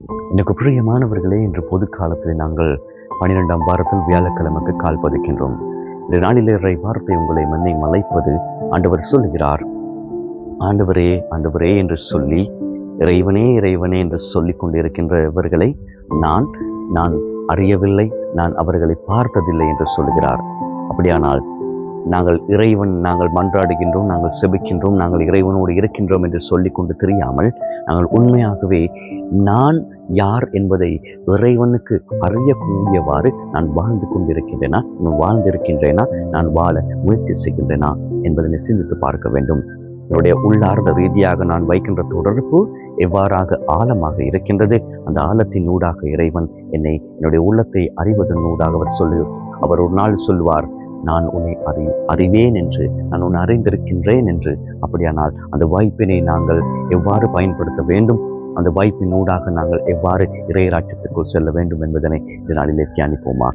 எனக்கு பிரியமானவர்களே, இன்று பொது காலத்தில் நாங்கள் 12ஆம் வாரத்தில் வியாழக்கிழமைக்கு கால் பதிக்கின்றோம். இந்த நாளிலே இறை வார்த்தை உங்களை மண்ணை மலைப்பது ஆண்டவர் சொல்லுகிறார். ஆண்டவரே ஆண்டவரே என்று சொல்லி, இறைவனே இறைவனே என்று சொல்லிக் கொண்டிருக்கின்ற இவர்களை நான் நான் அறியவில்லை, நான் அவர்களை பார்த்ததில்லை என்று சொல்லுகிறார். அப்படியானால் நாங்கள் மன்றாடுகின்றோம், நாங்கள் செபிக்கின்றோம், நாங்கள் இறைவனோடு இருக்கின்றோம் என்று சொல்லிக்கொண்டு தெரியாமல், நாங்கள் உண்மையாகவே நான் யார் என்பதை இறைவனுக்கு அறியக்கூடியவாறு நான் வாழ்ந்து கொண்டிருக்கின்றேனா, நான் வாழ்ந்திருக்கின்றேனா, நான் வாழ முயற்சி செய்கின்றேனா என்பதனை சிந்தித்து பார்க்க வேண்டும். என்னுடைய உள்ளார்ந்த ரீதியாக நான் வைக்கின்ற தொடர்பு எவ்வாறாக ஆழமாக இருக்கின்றது. அந்த ஆழத்தின் ஊடாக இறைவன் என்னுடைய உள்ளத்தை அறிவதன் ஊடாக அவர் ஒரு நாள் சொல்வார், நான் உன்னை அறிவேன் என்று, நான் உன்னை அறிந்திருக்கின்றேன் என்று. அப்படியானால் அந்த வாய்ப்பினை நாங்கள் எவ்வாறு பயன்படுத்த வேண்டும், அந்த வாய்ப்பின் ஊடாக நாங்கள் எவ்வாறு இறைராட்சியத்துக்குள் செல்ல வேண்டும் என்பதனை இந்த நாளிலே தியானிப்போமா.